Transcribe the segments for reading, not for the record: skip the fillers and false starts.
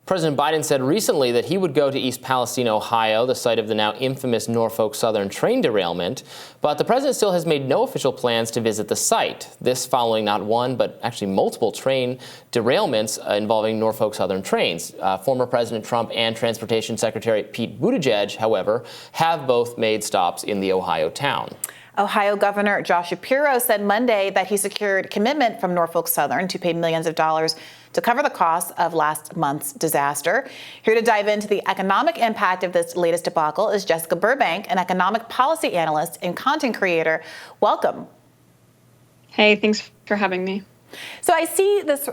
President Biden said recently that he would go to East Palestine, Ohio, the site of the now infamous Norfolk Southern train derailment. But the president still has made no official plans to visit the site. This following not one, but actually multiple train derailments involving Norfolk Southern trains. Former President Trump and Transportation Secretary Pete Buttigieg, however, have both made stops in the Ohio town. Ohio Governor Josh Shapiro said Monday that he secured commitment from Norfolk Southern to pay millions of dollars to cover the costs of last month's disaster. Here to dive into the economic impact of this latest debacle is Jessica Burbank, an economic policy analyst and content creator. Welcome. Hey, thanks for having me. So I see this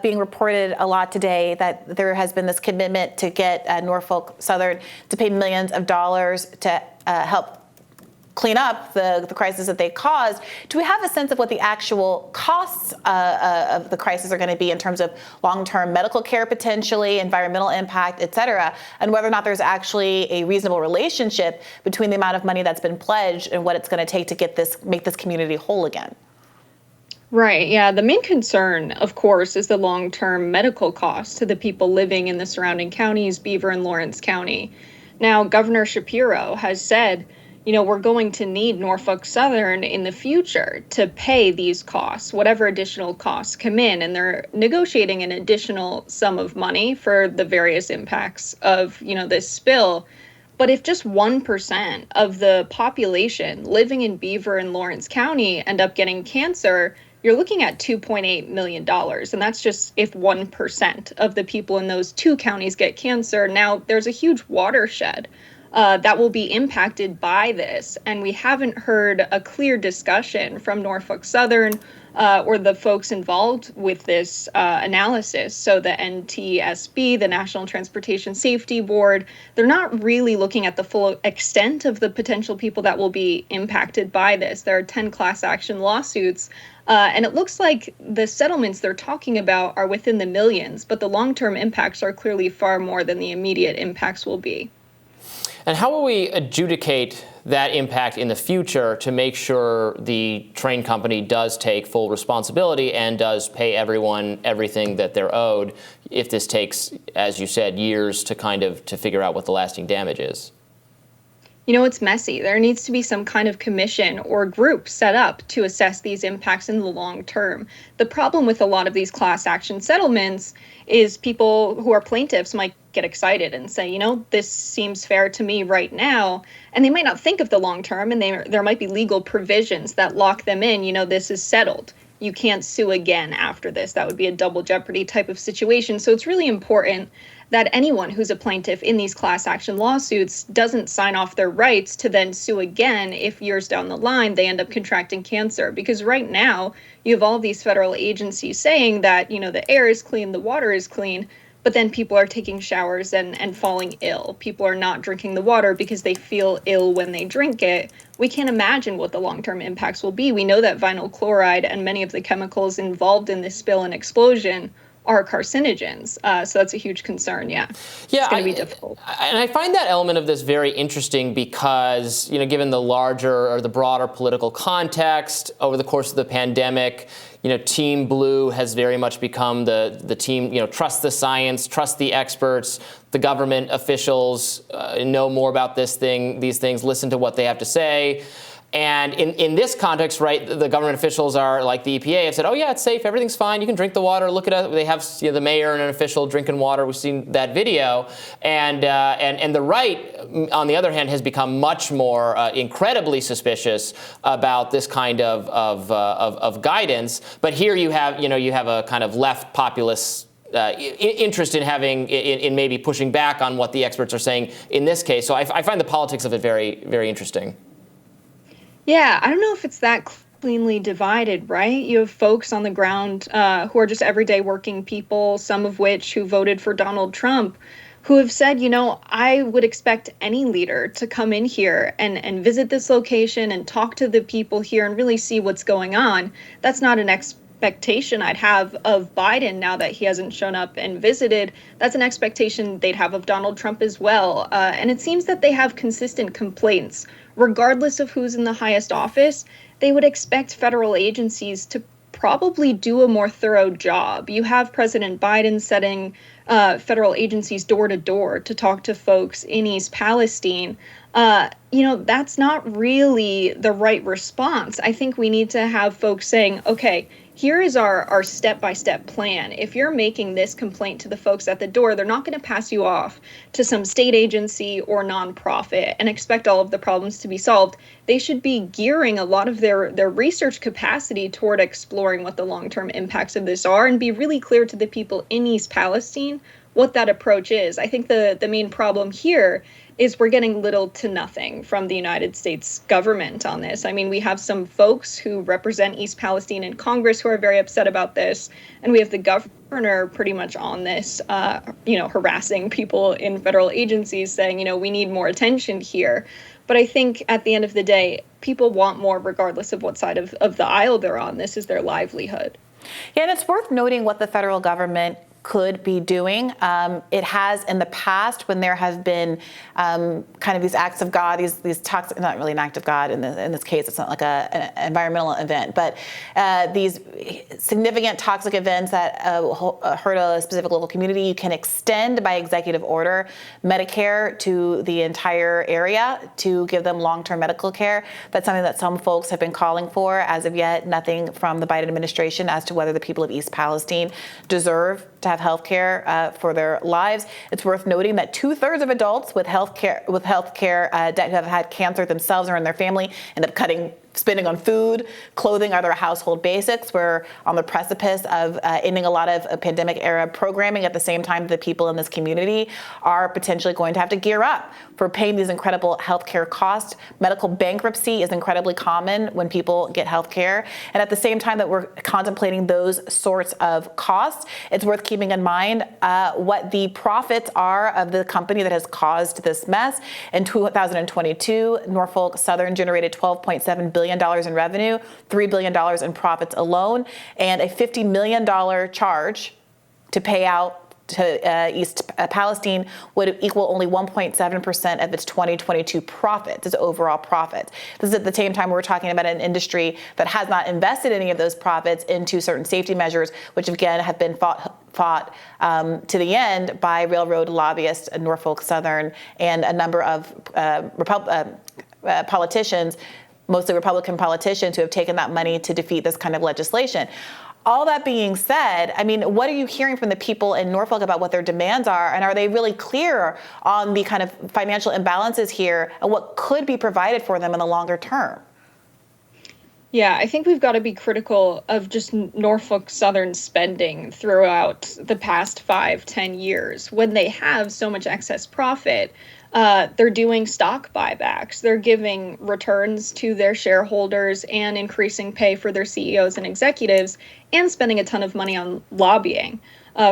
being reported a lot today that there has been this commitment to get Norfolk Southern to pay millions of dollars to help clean up the crisis that they caused. Do we have a sense of what the actual costs of the crisis are going to be in terms of long-term medical care, potentially, environmental impact, et cetera, and whether or not there's actually a reasonable relationship between the amount of money that's been pledged and what it's going to take to make this community whole again? Right. Yeah. The main concern, of course, is the long-term medical costs to the people living in the surrounding counties, Beaver and Lawrence County. Now, Governor Shapiro has said, we're going to need Norfolk Southern in the future to pay these costs, whatever additional costs come in. And they're negotiating an additional sum of money for the various impacts of, this spill. But if just 1% of the population living in Beaver and Lawrence County end up getting cancer, you're looking at $2.8 million. And that's just if 1% of the people in those two counties get cancer. Now, there's a huge watershed that will be impacted by this. And we haven't heard a clear discussion from Norfolk Southern or the folks involved with this analysis. So the NTSB, the National Transportation Safety Board, they're not really looking at the full extent of the potential people that will be impacted by this. There are 10 class action lawsuits. And it looks like the settlements they're talking about are within the millions, but the long-term impacts are clearly far more than the immediate impacts will be. And how will we adjudicate that impact in the future to make sure the train company does take full responsibility and does pay everyone everything that they're owed if this takes, as you said, years to figure out what the lasting damage is? It's messy. There needs to be some kind of commission or group set up to assess these impacts in the long term. The problem with a lot of these class action settlements is people who are plaintiffs might get excited and say, this seems fair to me right now. And they might not think of the long term, and there might be legal provisions that lock them in. This is settled. You can't sue again after this. That would be a double jeopardy type of situation. So it's really important that anyone who's a plaintiff in these class action lawsuits doesn't sign off their rights to then sue again if years down the line they end up contracting cancer. Because right now you have all these federal agencies saying that, the air is clean, the water is clean, but then people are taking showers and falling ill. People are not drinking the water because they feel ill when they drink it. We can't imagine what the long-term impacts will be. We know that vinyl chloride and many of the chemicals involved in this spill and explosion are carcinogens. So that's a huge concern. Yeah, it's going to be difficult. And I find that element of this very interesting because, given the larger or the broader political context over the course of the pandemic, Team Blue has very much become the team, trust the science, trust the experts, the government officials know more about these things, listen to what they have to say. And in this context, right, the government officials are like the EPA have said, oh, yeah, it's safe. Everything's fine. You can drink the water. Look at it. They have the mayor and an official drinking water. We've seen that video. And the right, on the other hand, has become much more incredibly suspicious about this kind of guidance. But here you have a kind of left populist interest in maybe pushing back on what the experts are saying in this case. So I find the politics of it very, very interesting. Yeah, I don't know if it's that cleanly divided, right? You have folks on the ground who are just everyday working people, some of which who voted for Donald Trump, who have said, I would expect any leader to come in here and visit this location and talk to the people here and really see what's going on. That's not an expectation I'd have of Biden now that he hasn't shown up and visited. That's an expectation they'd have of Donald Trump as well. And it seems that they have consistent complaints. Regardless of who's in the highest office, they would expect federal agencies to probably do a more thorough job. You have President Biden setting federal agencies door to door to talk to folks in East Palestine, that's not really the right response. I think we need to have folks saying, okay, here is our step-by-step plan. If you're making this complaint to the folks at the door, they're not going to pass you off to some state agency or nonprofit and expect all of the problems to be solved. They should be gearing a lot of their research capacity toward exploring what the long-term impacts of this are and be really clear to the people in East Palestine what that approach is. I think the main problem here is we're getting little to nothing from the United States government on this. I mean, we have some folks who represent East Palestine in Congress who are very upset about this, and we have the governor pretty much on this, harassing people in federal agencies saying, we need more attention here. But I think at the end of the day, people want more regardless of what side of the aisle they're on. This is their livelihood. Yeah, and it's worth noting what the federal government could be doing. It has in the past, when there have been kind of these acts of God, these toxic, not really an act of God in this case, it's not like an environmental event, but these significant toxic events that hurt a specific local community, you can extend by executive order Medicare to the entire area to give them long-term medical care. That's something that some folks have been calling for. As of yet, nothing from the Biden administration as to whether the people of East Palestine deserve to have health care for their lives. It's worth noting that 2/3 of adults with health care debt who have had cancer themselves or in their family end up spending on food, clothing, other household basics. We're on the precipice of ending a lot of pandemic-era programming. At the same time, the people in this community are potentially going to have to gear up for paying these incredible healthcare costs. Medical bankruptcy is incredibly common when people get healthcare. And at the same time that we're contemplating those sorts of costs, it's worth keeping in mind what the profits are of the company that has caused this mess. In 2022, Norfolk Southern generated $12.7 billion in revenue, $3 billion in profits alone, and a $50 million charge to pay out to East Palestine would equal only 1.7% of its 2022 profits, its overall profits. This is at the same time we're talking about an industry that has not invested any of those profits into certain safety measures, which again have been fought to the end by railroad lobbyists, Norfolk Southern, and a number of politicians, mostly Republican politicians, who have taken that money to defeat this kind of legislation. All that being said, I mean, what are you hearing from the people in Norfolk about what their demands are? And are they really clear on the kind of financial imbalances here and what could be provided for them in the longer term? Yeah, I think we've got to be critical of just Norfolk Southern spending throughout the past 5-10 years. When they have so much excess profit, they're doing stock buybacks. They're giving returns to their shareholders and increasing pay for their CEOs and executives and spending a ton of money on lobbying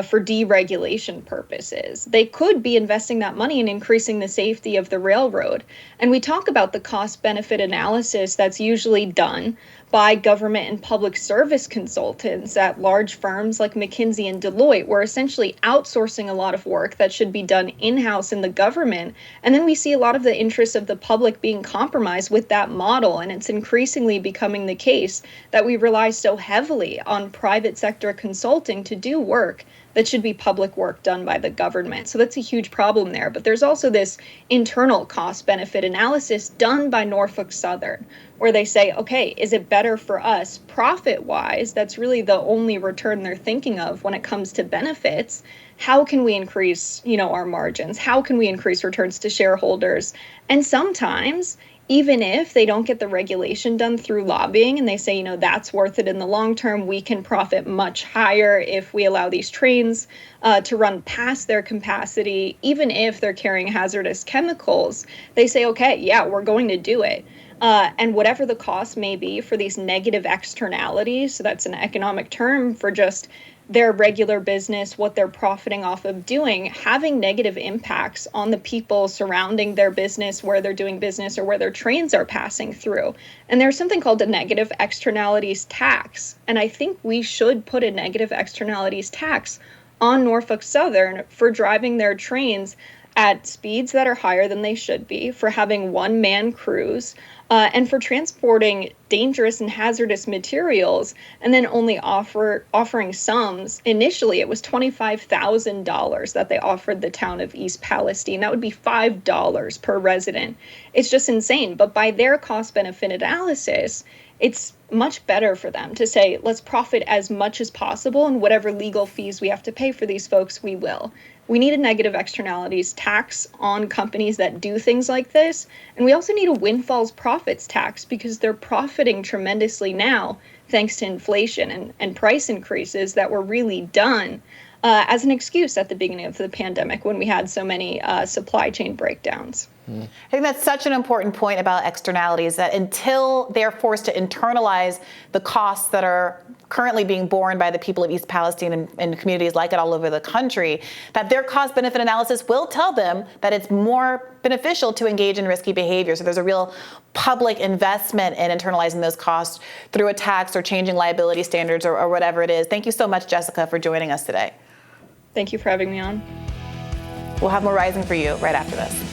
for deregulation purposes. They could be investing that money in increasing the safety of the railroad. And we talk about the cost-benefit analysis that's usually done by government and public service consultants at large firms like McKinsey and Deloitte. We're essentially outsourcing a lot of work that should be done in-house in the government. And then we see a lot of the interests of the public being compromised with that model. And it's increasingly becoming the case that we rely so heavily on private sector consulting to do work that should be public work done by the government. So that's a huge problem there. But there's also this internal cost-benefit analysis done by Norfolk Southern, where they say, okay, is it better for us profit-wise? That's really the only return they're thinking of when it comes to benefits. How can we increase, our margins? How can we increase returns to shareholders? And sometimes, even if they don't get the regulation done through lobbying and they say, that's worth it in the long term, we can profit much higher if we allow these trains to run past their capacity, even if they're carrying hazardous chemicals, they say, okay, yeah, we're going to do it. And whatever the cost may be for these negative externalities, so that's an economic term for just their regular business, what they're profiting off of doing, having negative impacts on the people surrounding their business, where they're doing business or where their trains are passing through. And there's something called a negative externalities tax. And I think we should put a negative externalities tax on Norfolk Southern for driving their trains at speeds that are higher than they should be, for having one-man crews, and for transporting dangerous and hazardous materials, and then only offering sums. Initially, it was $25,000 that they offered the town of East Palestine. That would be $5 per resident. It's just insane. But by their cost-benefit analysis, it's much better for them to say, let's profit as much as possible, and whatever legal fees we have to pay for these folks, we will. We need a negative externalities tax on companies that do things like this. And we also need a windfalls profits tax, because they're profiting tremendously now, thanks to inflation and price increases that were really done as an excuse at the beginning of the pandemic, when we had so many supply chain breakdowns. I think that's such an important point about externalities, that until they're forced to internalize the costs that are currently being borne by the people of East Palestine and communities like it all over the country, that their cost-benefit analysis will tell them that it's more beneficial to engage in risky behavior. So there's a real public investment in internalizing those costs through a tax or changing liability standards or whatever it is. Thank you so much, Jessica, for joining us today. Thank you for having me on. We'll have more Rising for you right after this.